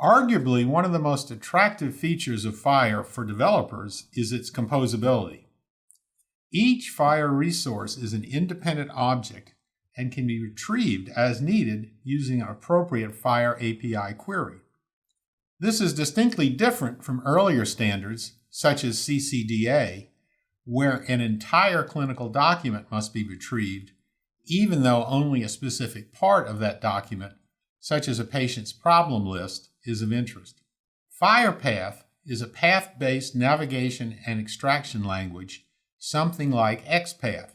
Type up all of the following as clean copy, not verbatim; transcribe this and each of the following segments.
Arguably, one of the most attractive features of FHIR for developers is its composability. Each FHIR resource is an independent object and can be retrieved as needed using an appropriate FHIR API query. This is distinctly different from earlier standards, such as CCDA, where an entire clinical document must be retrieved, even though only a specific part of that document, such as a patient's problem list, is of interest. FHIR is a path-based navigation and extraction language, something like XPath.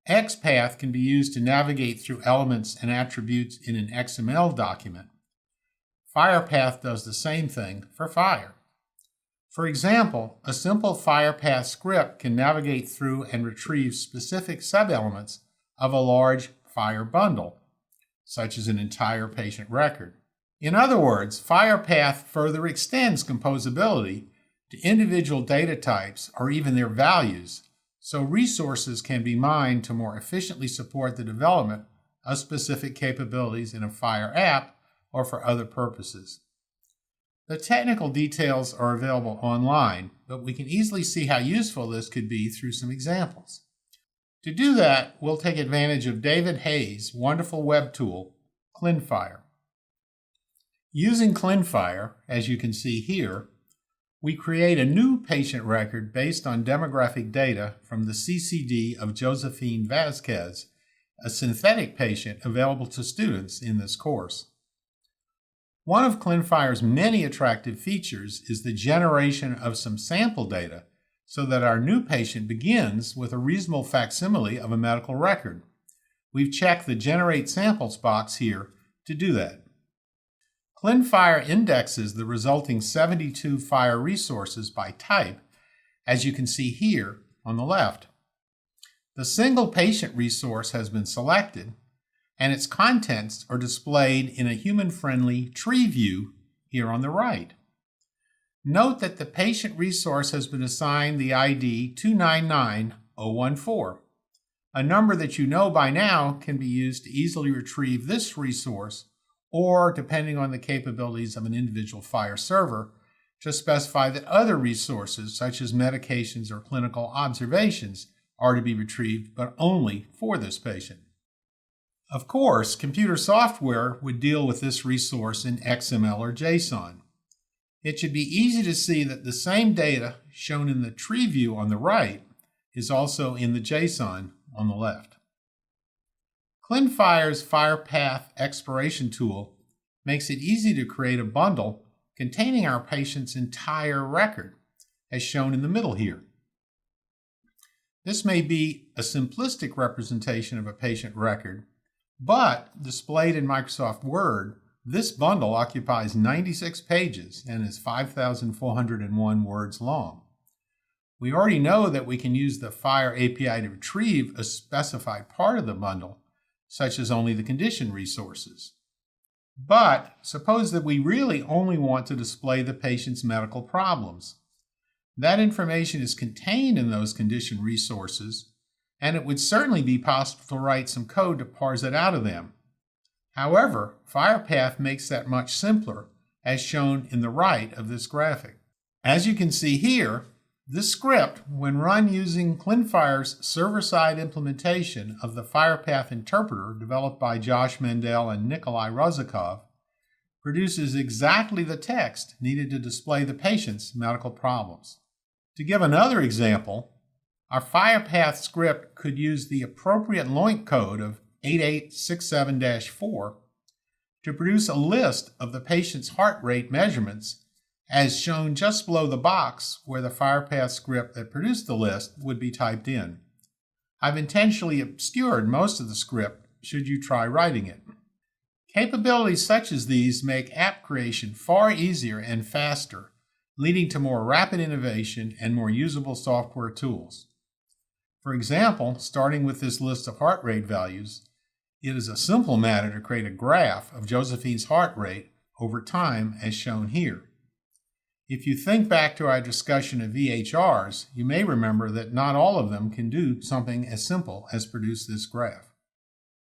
XPath can be used to navigate through elements and attributes in an XML document. FHIR does the same thing for FHIR. For example, a simple FHIR script can navigate through and retrieve specific subelements of a large FHIR bundle, such as an entire patient record. In other words, FHIR further extends composability to individual data types or even their values, so resources can be mined to more efficiently support the development of specific capabilities in a FHIR app or for other purposes. The technical details are available online, but we can easily see how useful this could be through some examples. To do that, we'll take advantage of David Hayes' wonderful web tool, ClinFHIR. Using ClinFHIR, as you can see here, we create a new patient record based on demographic data from the CCD of Josephine Vasquez, a synthetic patient available to students in this course. One of ClinFHIR's many attractive features is the generation of some sample data so that our new patient begins with a reasonable facsimile of a medical record. We've checked the Generate Samples box here to do that. ClinFHIR indexes the resulting 72 FHIR resources by type, as you can see here on the left. The single patient resource has been selected, and its contents are displayed in a human-friendly tree view here on the right. Note that the patient resource has been assigned the ID 299014. A number that you know by now can be used to easily retrieve this resource, or, depending on the capabilities of an individual FHIR server, to specify that other resources, such as medications or clinical observations, are to be retrieved, but only for this patient. Of course, computer software would deal with this resource in XML or JSON. It should be easy to see that the same data shown in the tree view on the right is also in the JSON on the left. ClinFHIR's FHIR exploration tool makes it easy to create a bundle containing our patient's entire record, as shown in the middle here. This may be a simplistic representation of a patient record, but displayed in Microsoft Word, this bundle occupies 96 pages and is 5,401 words long. We already know that we can use the FHIR API to retrieve a specified part of the bundle, such as only the condition resources. But suppose that we really only want to display the patient's medical problems. That information is contained in those condition resources, and it would certainly be possible to write some code to parse it out of them. However, FHIR makes that much simpler, as shown in the right of this graphic. As you can see here, this script, when run using ClinFHIR's server-side implementation of the FHIR interpreter developed by Josh Mendel and Nikolai Rozakov, produces exactly the text needed to display the patient's medical problems. To give another example, our FHIR script could use the appropriate LOINC code of 8867-4 to produce a list of the patient's heart rate measurements, as shown just below the box where the FHIR script that produced the list would be typed in. I've intentionally obscured most of the script should you try writing it. Capabilities such as these make app creation far easier and faster, leading to more rapid innovation and more usable software tools. For example, starting with this list of heart rate values, it is a simple matter to create a graph of Josephine's heart rate over time as shown here. If you think back to our discussion of FHIRs, you may remember that not all of them can do something as simple as produce this graph.